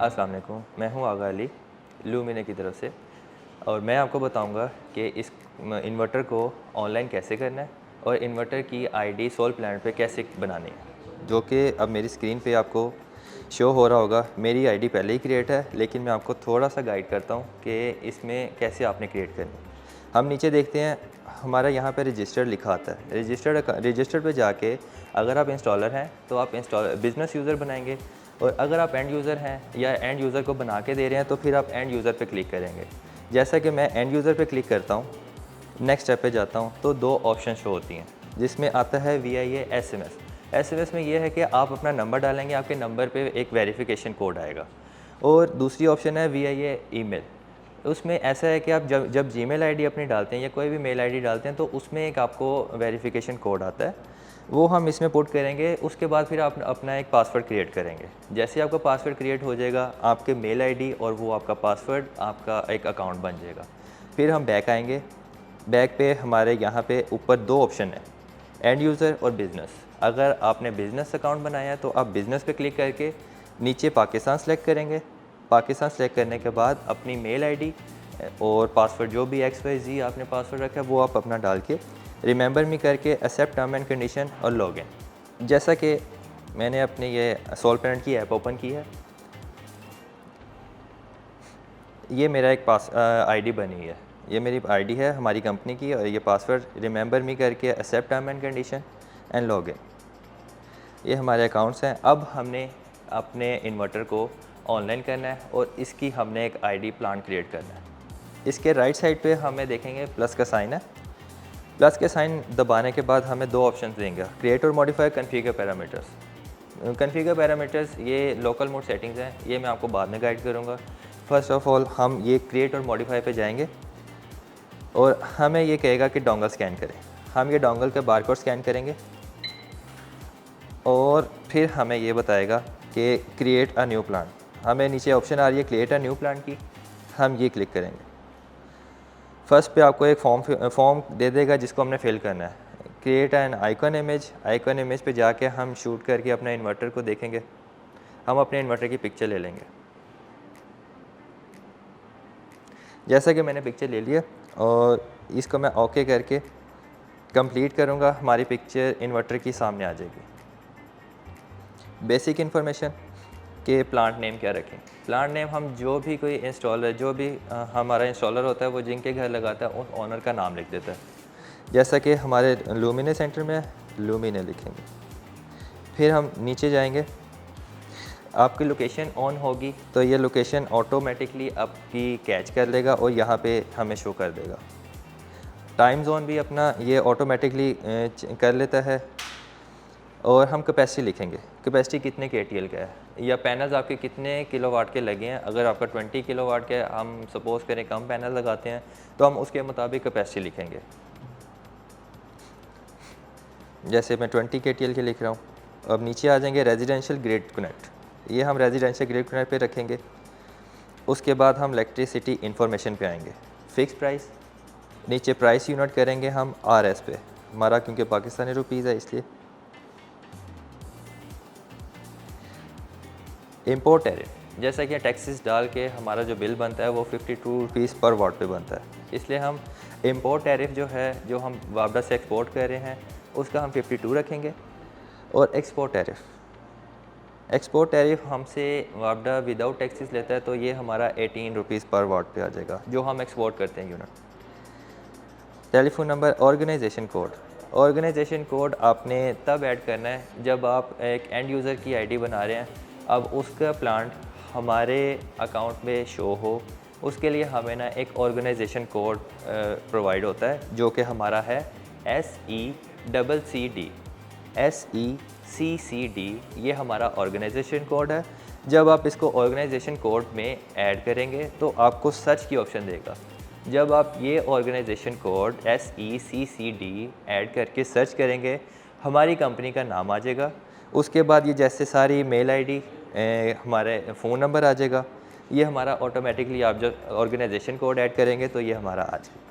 अस्सलाम वालेकुम, मैं हूँ आगा अली लूमिने की तरफ से और मैं आपको बताऊँगा कि इस इन्वर्टर को ऑनलाइन कैसे करना है और इन्वर्टर की आईडी सोल प्लानट पे कैसे बनानी है, जो कि अब मेरी स्क्रीन पे आपको शो हो रहा होगा। मेरी आईडी पहले ही क्रिएट है, लेकिन मैं आपको थोड़ा-सा गाइड करता हूँ कि इसमें कैसे आपने क्रिएट करनी है। हम नीचे देखते हैं, हमारा यहाँ पे रजिस्टर्ड लिखा आता है। रजिस्टर्ड पे जाके अगर आप इंस्टॉलर हैं, तो आप बिज़नेस यूज़र बनाएँगे और अगर आप एंड यूज़र हैं या एंड यूज़र को बना के दे रहे हैं, तो फिर आप एंड यूज़र पे क्लिक करेंगे। जैसा कि मैं एंड यूज़र पे क्लिक करता हूँ, नेक्स्ट स्टेप पे जाता हूँ, तो 2 ऑप्शन शो होती हैं, जिसमें आता है VIA SMS। SMS में ये है कि आप अपना नंबर डालेंगे, आपके नंबर पे एक वेरिफ़िकेशन कोड आएगा और दूसरी ऑप्शन है VIA ईमेल। उसमें ऐसा है कि आप जब जीमेल आईडी अपनी डालते हैं या कोई भी मेल आईडी डालते हैं, तो उसमें एक आपको वेरिफ़िकेशन कोड आता है, वो हम इसमें पुट करेंगे। उसके बाद फिर आप अपना एक पासवर्ड क्रिएट करेंगे। जैसे आपका पासवर्ड क्रिएट हो जाएगा, आपके मेल आईडी और वो आपका पासवर्ड, आपका एक अकाउंट बन जाएगा। फिर हम बैक आएँगे। बैक पे हमारे यहाँ पे ऊपर 2 ऑप्शन है, एंड यूज़र और बिज़नेस। अगर आपने बिज़नेस अकाउंट बनाया है, तो आप बिज़नेस पे क्लिक करके नीचे पाकिस्तान सेलेक्ट करेंगे। पाकिस्तान सेलेक्ट करने के बाद अपनी मेल आईडी और पासवर्ड, जो भी XYZ आपने पासवर्ड रखा है, वो आप अपना डाल के रिमेंबर मी करके एक्सेप्ट टर्म एंड कंडीशन और लॉगिन। जैसा कि मैंने अपनी ये सोल प्लानट की ऐप ओपन की है, ये मेरा एक आईडी बनी है। ये मेरी आईडी है हमारी कंपनी की और ये पासवर्ड रिमेंबर मी करके except term and condition and login, ये हमारे अकाउंट्स हैं। अब हमने अपने इन्वर्टर को ऑनलाइन करना है और इसकी हमने एक आईडी प्लान क्रिएट करना है। इसके राइट साइड पे हमें देखेंगे प्लस का साइन है। प्लस के साइन दबाने के बाद हमें 2 ऑप्शन देंगे, क्रिएट और modify, configure parameters. Configure parameters ये लोकल मोड सेटिंग्स हैं, ये मैं आपको बाद में गाइड करूँगा। फर्स्ट ऑफ़ ऑल हम ये क्रिएट और मॉडिफाई पे जाएंगे और हमें ये कहेगा कि डोंगल स्कैन करें। हम ये डोंगल के बारकोड स्कैन करेंगे और फिर हमें ये बताएगा कि क्रिएट अ न्यू प्लान। हमें नीचे ऑप्शन आ रही है क्रिएट अ न्यू प्लान की, हम ये क्लिक करेंगे। फर्स्ट पे आपको एक फॉर्म दे देगा जिसको हमने फिल करना है। क्रिएट एन आइकन इमेज पे जाके हम शूट करके अपने इन्वर्टर को देखेंगे। हम अपने इन्वर्टर की पिक्चर ले लेंगे। जैसा कि मैंने पिक्चर ले लिया और इसको मैं ओके करके कंप्लीट करूँगा, हमारी पिक्चर इन्वर्टर की सामने आ जाएगी। बेसिक इन्फॉर्मेशन कि प्लांट नेम क्या रखें। प्लांट नेम हम जो भी कोई इंस्टॉलर, जो भी हमारा इंस्टॉलर होता है, वो जिनके घर लगाता है, उस ओनर का नाम लिख देता है। जैसा कि हमारे लूमिने सेंटर में लूमिने लिखेंगे। फिर हम नीचे जाएंगे, आपकी लोकेशन ऑन होगी तो ये लोकेशन ऑटोमेटिकली आपकी कैच कर लेगा और यहाँ पे हमें शो कर देगा। टाइम जोन भी अपना ये ऑटोमेटिकली कर लेता है। और हम कैपेसिटी लिखेंगे, कैपेसिटी कितने KTL का है या पैनल्स आपके कितने किलोवाट के लगे हैं। अगर आपका 20 किलोवाट के, हम सपोज़ करें कम पैनल लगाते हैं, तो हम उसके मुताबिक कैपेसिटी लिखेंगे। जैसे मैं 20 KTL के लिख रहा हूँ। अब नीचे आ जाएंगे रेजिडेंशियल ग्रिड कनेक्ट, ये हम रेजिडेंशियल ग्रिड कनेक्ट पे रखेंगे। उसके बाद हम इलेक्ट्रिसिटी इंफॉर्मेशन पे आएंगे, फिक्स प्राइस, नीचे प्राइस यूनिट करेंगे हम RS पे, हमारा क्योंकि पाकिस्तानी रुपीज़ है इसलिए। इम्पोर्ट टैरिफ, जैसा कि टैक्सेस डाल के हमारा जो बिल बनता है वो 52 रुपीज़ पर वाट पे बनता है, इसलिए हम इम्पोर्ट टैरिफ जो है, जो हम वापडा से एक्सपोर्ट कर रहे हैं, उसका हम 52 रखेंगे। और एक्सपोर्ट टैरिफ हमसे वापडा विदाउट टैक्सेस लेता है, तो ये हमारा 18 रुपीज़ पर वाट पे आ जाएगा, जो हम एक्सपोर्ट करते हैं unit. Telephone number, organization code आपने तब ऐड करना है जब आप एक एंड यूज़र की आईडी बना रहे हैं। अब उसका प्लांट हमारे अकाउंट में शो हो, उसके लिए हमें ना एक ऑर्गेनाइजेशन कोड प्रोवाइड होता है, जो कि हमारा है SECCD। ये हमारा ऑर्गेनाइजेशन कोड है। जब आप इसको ऑर्गेनाइजेशन कोड में ऐड करेंगे तो आपको सर्च की ऑप्शन देगा। जब आप ये ऑर्गेनाइजेशन कोड SECCD ऐड करके सर्च करेंगे, हमारी कंपनी का नाम आ जाएगा। उसके बाद ये जैसे सारी मेल आईडी, हमारे फ़ोन नंबर आ जाएगा। ये हमारा ऑटोमेटिकली, आप जब ऑर्गेनाइजेशन कोड ऐड करेंगे तो ये हमारा आ जाएगा।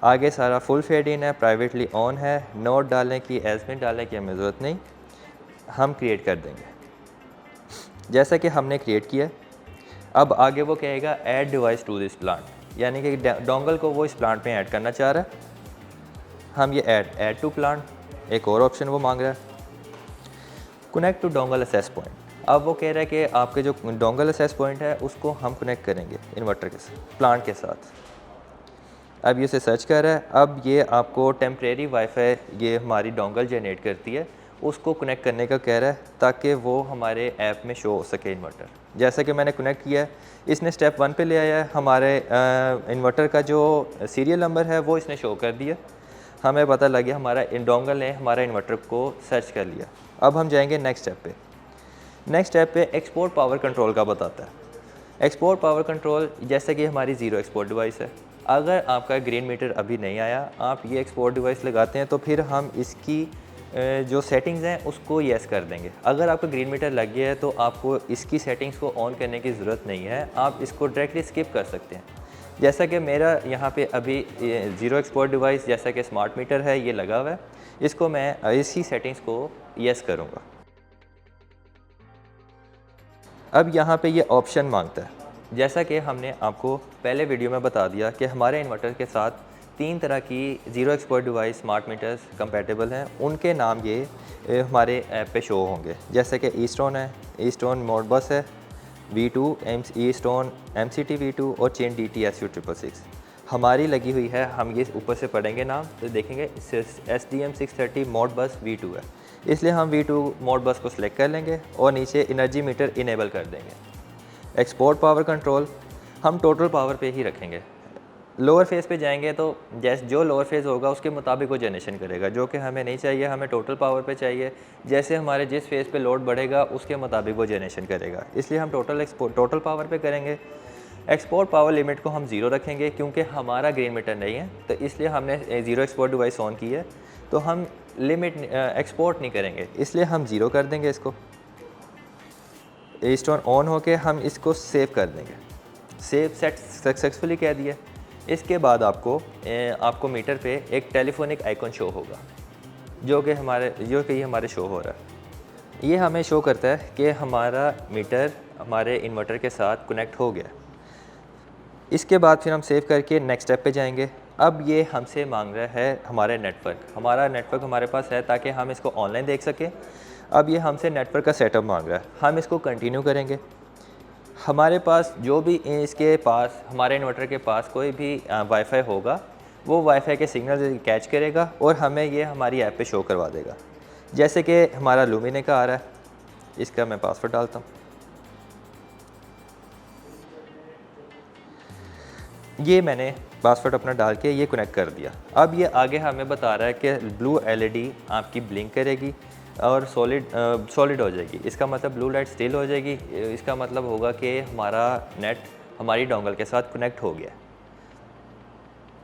आगे सारा फुल फेड इन है, प्राइवेटली ऑन है, नोट डालने की, एडमिन डालने की हमें ज़रूरत नहीं, हम क्रिएट कर देंगे। जैसा कि हमने क्रिएट किया, अब आगे वो कहेगा add device to this plant, यानी कि डोंगल को वो इस प्लांट में ऐड करना चाह रहा है। हम ये ऐड टू प्लांट, एक और ऑप्शन वो मांग रहा है। Connect to dongle access point, अब वो कह रहा है कि आपके जो डोंगल एक्सेस पॉइंट है उसको हम कनेक्ट करेंगे इन्वर्टर के साथ, प्लांट के साथ। अब ये उसे सर्च कर रहा है। अब ये आपको टेम्परेरी वाईफाई ये हमारी डोंगल जनरेट करती है, उसको कनेक्ट करने का कह रहा है ताकि वो हमारे ऐप में शो हो सके इन्वर्टर। जैसा कि मैंने कनेक्ट किया है, इसने स्टेप 1 पे ले आया है, हमारे इन्वर्टर का जो सीरियल नंबर है वो इसने शो कर दिया। हमें पता लग गया हमारा डोंगल ने हमारा इन्वर्टर को सर्च कर लिया। अब हम जाएंगे नेक्स्ट स्टेप पे। नेक्स्ट स्टेप पे एक्सपोर्ट पावर कंट्रोल का बताता है। एक्सपोर्ट पावर कंट्रोल जैसे कि हमारी ज़ीरो एक्सपोर्ट डिवाइस है, अगर आपका ग्रीन मीटर अभी नहीं आया, आप ये एक्सपोर्ट डिवाइस लगाते हैं तो फिर हम इसकी जो सेटिंग्स हैं उसको येस कर देंगे। अगर आपका ग्रीन मीटर लग गया है तो आपको इसकी सेटिंग्स को ऑन करने की ज़रूरत नहीं है, आप इसको डायरेक्टली स्किप कर सकते हैं। जैसा कि मेरा यहाँ पे अभी ज़ीरो एक्सपोर्ट डिवाइस जैसा कि स्मार्ट मीटर है ये लगा हुआ है, इसको मैं इसी सेटिंग्स को येस करूँगा। अब यहाँ पे ये ऑप्शन मांगता है। जैसा कि हमने आपको पहले वीडियो में बता दिया कि हमारे इन्वर्टर के साथ 3 तरह की zero export device smart meters compatible हैं, उनके नाम ये हमारे ऐप पे शो होंगे। जैसे कि ईस्टोन है, ईस्टोन मोडबस है, V2 ईस्टोन MCT V2 और चेन DTSU 666 हमारी लगी हुई है। हम ये ऊपर से पढ़ेंगे नाम तो देखेंगे SDM 630 मोडबस V2 है, इसलिए हम V2 मोडबस को सिलेक्ट कर लेंगे और नीचे एनर्जी मीटर इनेबल कर देंगे। एक्सपोर्ट पावर कंट्रोल हम टोटल पावर पे ही रखेंगे। लोअर फेज़ पे जाएंगे तो जो लोअर फेज़ होगा उसके मुताबिक वो जनरेशन करेगा, जो कि हमें नहीं चाहिए, हमें टोटल पावर पे चाहिए। जैसे हमारे जिस फेज़ पे लोड बढ़ेगा उसके मुताबिक वो जनरेशन करेगा, इसलिए हम टोटल पावर पे करेंगे। एक्सपोर्ट पावर लिमिट को हम ज़ीरो रखेंगे क्योंकि हमारा ग्रीन मीटर नहीं है, तो इसलिए हमने ज़ीरो एक्सपोर्ट डिवाइस ऑन की है, तो हम लिमिट एक्सपोर्ट नहीं करेंगे, इसलिए हम ज़ीरो कर देंगे इसको। ईस्टोन ऑन होके हम इसको सेव कर देंगे। सेव सेट सक्सेसफुली कह दिया। इसके बाद आपको मीटर पे एक टेलीफोनिक आइकन शो होगा, जो कि हमारे शो हो रहा है। ये हमें शो करता है कि हमारा मीटर हमारे इन्वर्टर के साथ कनेक्ट हो गया। इसके बाद फिर हम सेव करके नेक्स्ट स्टेप पे जाएंगे। अब ये हमसे मांग रहा है हमारा नेटवर्क हमारे पास है ताकि हम इसको ऑनलाइन देख सकें। अब ये हमसे नेटवर्क का सेटअप मांग रहा है, हम इसको कंटिन्यू करेंगे। हमारे पास जो भी इसके पास हमारे इन्वर्टर के पास कोई भी वाईफाई होगा, वो वाईफाई के सिग्नल कैच करेगा और हमें ये हमारी ऐप पे शो करवा देगा। जैसे कि हमारा लुमिने का आ रहा है, इसका मैं पासवर्ड डालता हूँ। ये मैंने पासवर्ड अपना डाल के ये कनेक्ट कर दिया। अब ये आगे हमें बता रहा है कि ब्लू LED आपकी ब्लिंक करेगी और सॉलिड हो जाएगी। इसका मतलब ब्लू लाइट स्टिल हो जाएगी। इसका मतलब होगा कि हमारा नेट हमारी डोंगल के साथ कनेक्ट हो गया।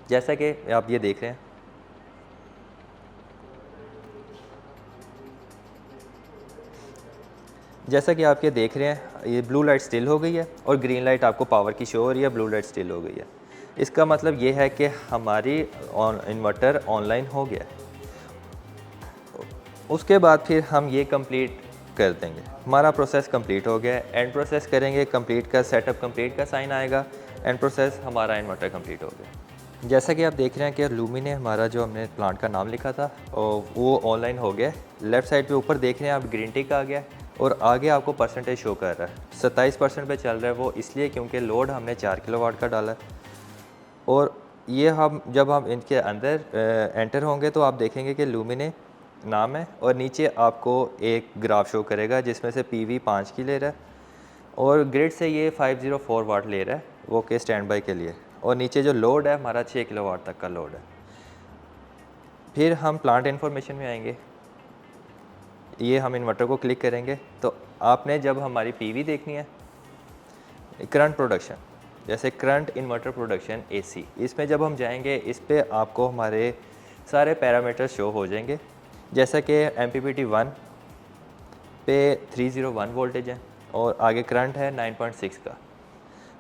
जैसा कि आप ये देख रहे हैं, ये ब्लू लाइट स्टिल हो गई है और ग्रीन लाइट आपको पावर की शो हो रही है, ब्लू लाइट स्टिल हो गई है। इसका मतलब ये है कि हमारी इन्वर्टर ऑनलाइन हो गया। उसके बाद फिर हम ये कंप्लीट कर देंगे, हमारा प्रोसेस कंप्लीट हो गया। एंड प्रोसेस करेंगे, कंप्लीट का सेटअप कंप्लीट का साइन आएगा, एंड प्रोसेस हमारा इन्वर्टर कंप्लीट हो गया। जैसा कि आप देख रहे हैं कि लुमिने हमारा जो हमने प्लांट का नाम लिखा था और वो ऑनलाइन हो गया। लेफ़्ट साइड पे ऊपर देख रहे हैं आप ग्रीन टिक आ गया और आगे आपको परसेंटेज शो कर रहा है 27% पे चल रहा है। वो इसलिए क्योंकि लोड हमने 4 किलोवाट का डाला है। और ये जब हम इनके अंदर एंटर होंगे तो आप देखेंगे कि लुमिने नाम है और नीचे आपको एक ग्राफ शो करेगा जिसमें से PV 5 की ले रहा है और ग्रिड से ये 504 वाट ले रहा है वो के स्टैंड बाई के लिए। और नीचे जो लोड है हमारा 6 किलोवाट तक का लोड है। फिर हम प्लांट इन्फॉर्मेशन में आएंगे, ये हम इन्वर्टर को क्लिक करेंगे तो आपने जब हमारी PV देखनी है, करंट प्रोडक्शन, जैसे करंट इन्वर्टर प्रोडक्शन AC, इसमें जब हम जाएंगे इस पर आपको हमारे सारे पैरामीटर शो हो जाएंगे। जैसा कि MPPT 1 पे 301 वोल्टेज है और आगे करंट है 9.6 का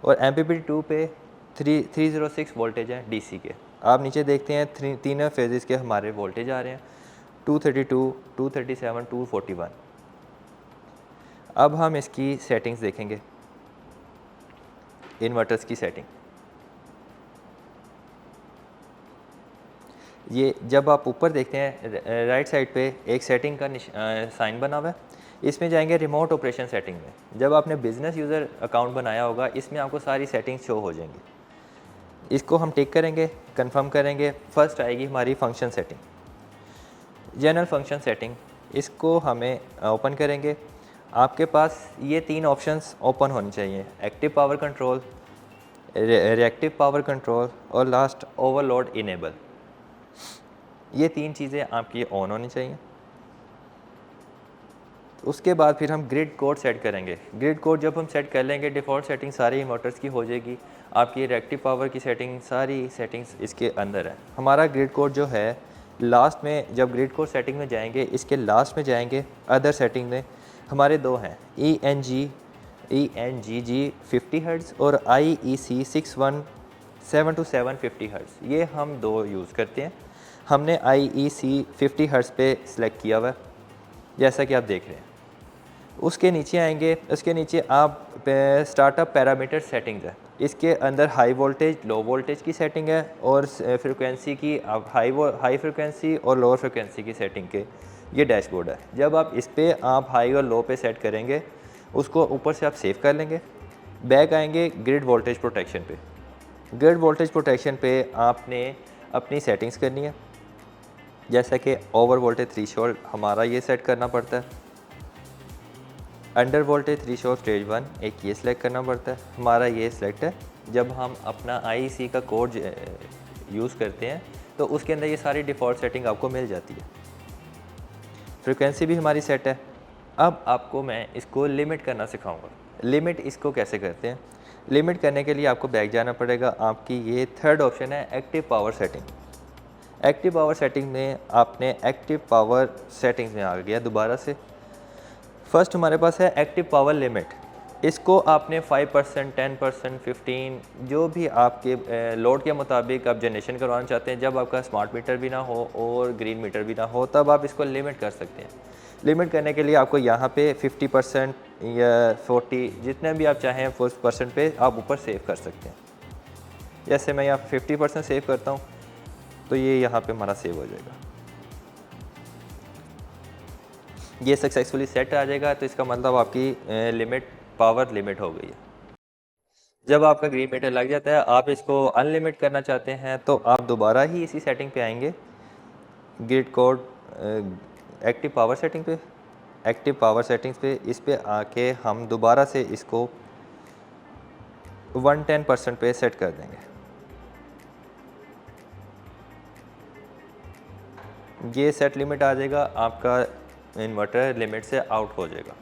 और MPPT 2 पे 306 वोल्टेज है DC के। आप नीचे देखते हैं तीनों फेजेस के हमारे वोल्टेज आ रहे हैं 232, 237, 241। अब हम इसकी सेटिंग्स देखेंगे। इन्वर्टर्स की सेटिंग। ये जब आप ऊपर देखते हैं राइट साइड पे एक सेटिंग का साइन बना हुआ है, इसमें जाएंगे रिमोट ऑपरेशन सेटिंग में। जब आपने बिज़नेस यूज़र अकाउंट बनाया होगा, इसमें आपको सारी सेटिंग्स शो हो जाएंगी। इसको हम टिक करेंगे, कंफर्म करेंगे। फर्स्ट आएगी हमारी function setting, general function setting. इसको हमें ओपन करेंगे। आपके पास ये 3 ऑप्शंस ओपन होने चाहिए, active power control, reactive power control और लास्ट ओवरलोड इनेबल। ये 3 चीज़ें आपकी ऑन होनी चाहिए। उसके बाद फिर हम ग्रिड कोड सेट करेंगे। ग्रिड कोड जब हम सेट कर लेंगे, डिफ़ॉल्ट सेटिंग सारी इन्वर्टर्स की हो जाएगी। आपकी रिएक्टिव पावर की सेटिंग, सारी सेटिंग्स इसके अंदर है। हमारा ग्रिड कोड जो है लास्ट में, जब ग्रिड कोड सेटिंग में जाएंगे, इसके लास्ट में जाएंगे अदर सेटिंग में, हमारे 2 हैं, ENGG 50 हर्ट्ज़ और IEC 617 to 750 हर्ट्ज़। ये हम 2 यूज़ करते हैं। हमने IEC 50 हर्ट्ज़ पे सिलेक्ट किया हुआ है, जैसा कि आप देख रहे हैं। उसके नीचे आएंगे, उसके नीचे आप स्टार्टअप पैरामीटर सेटिंग्स है। इसके अंदर हाई वोल्टेज, लो वोल्टेज की सेटिंग है और फ्रिक्वेंसी की, आप हाई फ्रिक्वेंसी और लोअर फ्रिक्वेंसी की सेटिंग के ये डैशबोर्ड है। जब आप इस पर आप हाई और लो पे सेट करेंगे, उसको ऊपर से आप सेव कर लेंगे। बैक आएंगे ग्रिड वोल्टेज प्रोटेक्शन पे। ग्रिड वोल्टेज प्रोटेक्शन पे आपने अपनी सेटिंग्स करनी है, जैसा कि ओवर वोल्टेज थ्रेशोल्ड हमारा ये सेट करना पड़ता है, अंडर वोल्टेज थ्रेशोल्ड स्टेज 1 एक ये सिलेक्ट करना पड़ता है, हमारा ये सिलेक्ट है। जब हम अपना IEC का कोड यूज़ करते हैं तो उसके अंदर ये सारी डिफ़ॉल्ट सेटिंग आपको मिल जाती है। फ्रिक्वेंसी भी हमारी सेट है। अब आपको मैं इसको लिमिट करना सिखाऊंगा। लिमिट इसको कैसे करते हैं। लिमिट करने के लिए आपको बैक जाना पड़ेगा। आपकी ये थर्ड ऑप्शन है active power setting. Active power setting में आपने एक्टिव पावर सेटिंग्स में आ गया दोबारा से। फर्स्ट हमारे पास है एक्टिव पावर लिमिट। इसको आपने 5%, 10%, 15 जो भी आपके लोड के मुताबिक आप जनरेशन करवाना चाहते हैं, जब आपका स्मार्ट मीटर भी ना हो और ग्रीन मीटर भी ना हो, तब आप इसको लिमिट कर सकते हैं। लिमिट करने के लिए आपको यहाँ पे 50% या 40 जितने भी आप चाहें 4% पे आप ऊपर सेव कर सकते हैं। जैसे मैं यहाँ 50% सेव करता हूँ तो ये यहाँ पे हमारा सेव हो जाएगा। ये सक्सेसफुली सेट आ जाएगा, तो इसका मतलब आपकी लिमिट पावर लिमिट हो गई है। जब आपका ग्रीन मीटर लग जाता है, आप इसको अनलिमिट करना चाहते हैं तो आप दोबारा ही इसी सेटिंग पे आएंगे, grid code active power setting पे, एक्टिव पावर सेटिंग्स पे, इस पे आके हम दोबारा से इसको 110% पे सेट कर देंगे। ये सेट लिमिट आ जाएगा, आपका इन्वर्टर लिमिट से आउट हो जाएगा।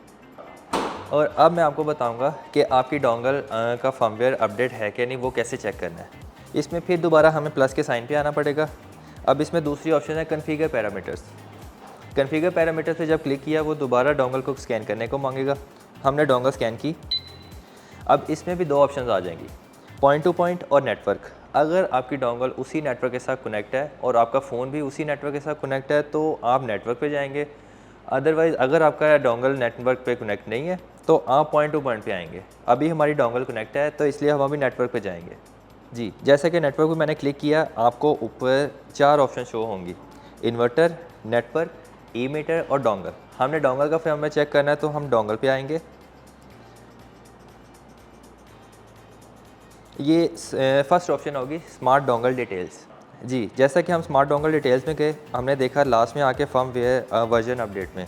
और अब मैं आपको बताऊंगा कि आपकी डोंगल का फर्मवेयर अपडेट है कि नहीं, वो कैसे चेक करना है। इसमें फिर दोबारा हमें प्लस के साइन पे आना पड़ेगा। अब इसमें दूसरी ऑप्शन है कॉन्फ़िगर पैरामीटर्स। कॉन्फ़िगर पैरामीटर्स पे जब क्लिक किया, वो दोबारा डोंगल को स्कैन करने को मांगेगा। हमने डोंगल स्कैन की। अब इसमें भी 2 ऑप्शन आ जाएंगी, पॉइंट टू पॉइंट और नेटवर्क। अगर आपकी डोंगल उसी नेटवर्क के साथ कनेक्ट है और आपका फ़ोन भी उसी नेटवर्क के साथ कनेक्ट है तो आप नेटवर्क पे जाएंगे। अदरवाइज़ अगर आपका डोंगल नेटवर्क पे कनेक्ट नहीं है तो आप पॉइंट टू पॉइंट पे आएंगे। अभी हमारी डोंगल कनेक्ट है तो इसलिए हम अभी नेटवर्क पे जाएंगे। जी, जैसे कि नेटवर्क पे मैंने क्लिक किया, आपको ऊपर 4 ऑप्शन शो होंगी, इन्वर्टर, नेटवर्क, ई मीटर और डोंगल। हमने डोंगल का फर्मवेयर चेक करना है तो हम डोंगल पे आएंगे। ये फर्स्ट ऑप्शन होगी स्मार्ट डोंगल डिटेल्स। जी, जैसा कि हम स्मार्ट डोंगल डिटेल्स में गए, हमने देखा लास्ट में आके फर्मवेयर वर्जन अपडेट में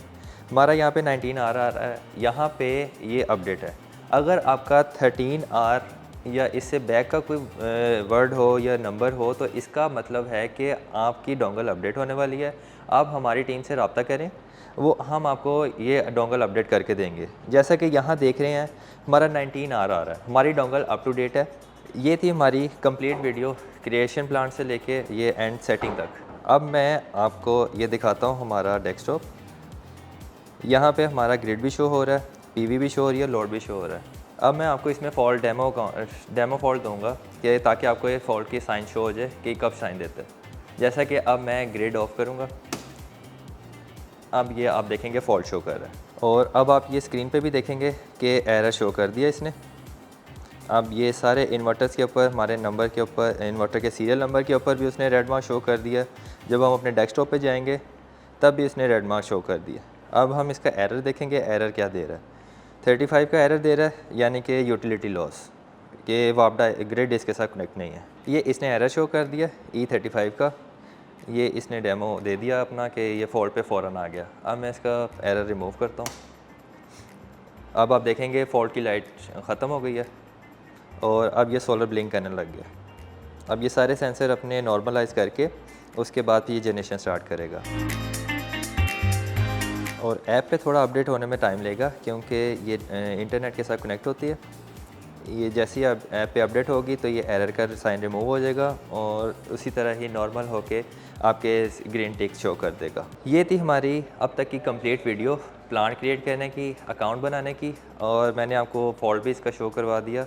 हमारा यहाँ पे 19 आ रहा है। यहाँ पे ये अपडेट है। अगर आपका 13 या इससे बैक का कोई वर्ड हो या नंबर हो तो इसका मतलब है कि आपकी डोंगल अपडेट होने वाली है। आप हमारी टीम से रब्ता करें, वो हम आपको ये डोंगल अपडेट करके देंगे। जैसा कि यहाँ देख रहे हैं हमारा 19 आ रहा है, हमारी डोंगल अप टू डेट है। ये थी हमारी कंप्लीट वीडियो, क्रिएशन प्लान से लेके ये एंड सेटिंग तक। अब मैं आपको ये दिखाता हूँ हमारा डेस्कटॉप। यहाँ पे हमारा ग्रिड भी शो हो रहा है, पीवी भी शो हो रही है, लोड भी शो हो रहा है। अब मैं आपको इसमें फॉल्ट डेमो फॉल्ट दूंगा कि ताकि आपको ये फॉल्ट की साइन शो हो जाए कि कब साइन देता है। जैसा कि अब मैं ग्रिड ऑफ करूँगा, अब ये आप देखेंगे फॉल्ट शो कर रहा है। और अब आप ये स्क्रीन पे भी देखेंगे कि एरर शो कर दिया इसने। अब ये सारे इन्वर्टर्स के ऊपर, हमारे नंबर के ऊपर, इन्वर्टर के सीरियल नंबर के ऊपर भी उसने रेड मार्क शो कर दिया। जब हम अपने डेस्कटॉप पे जाएंगे तब भी उसने रेड मार्क शो कर दिया। अब हम इसका एरर देखेंगे, एरर क्या दे रहा है। 35 का एरर दे रहा है, यानी कि यूटिलिटी लॉस, कि वो आपका ग्रिड इसके साथ कनेक्ट नहीं है। ये इसने एरर शो कर दिया E35 का। ये इसने डेमो दे दिया अपना कि ये फॉल्ट पे फ़ौरन आ गया। अब मैं इसका एरर रिमूव करता हूँ। अब आप देखेंगे फ़ॉल्ट की लाइट ख़त्म हो गई है और अब ये सोलर ब्लिंक करने लग गया। अब ये सारे सेंसर अपने नॉर्मलाइज़ करके उसके बाद ये जनरेशन स्टार्ट करेगा। और ऐप पे थोड़ा अपडेट होने में टाइम लेगा, क्योंकि ये इंटरनेट के साथ कनेक्ट होती है। ये जैसे ही ऐप पे अपडेट होगी तो ये एरर का साइन रिमूव हो जाएगा और उसी तरह ही नॉर्मल होके आपके ग्रीन टिक शो कर देगा। ये थी हमारी अब तक की कंप्लीट वीडियो प्लांट क्रिएट करने की, अकाउंट बनाने की, और मैंने आपको फॉल्ट भी इसका शो करवा दिया।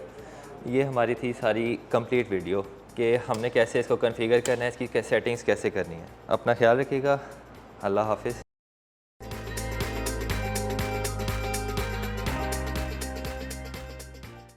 ये हमारी थी सारी कंप्लीट वीडियो कि हमने कैसे इसको कॉन्फ़िगर करना है, इसकी सेटिंग्स कैसे करनी है। अपना ख्याल रखिएगा। अल्लाह हाफ़िज़।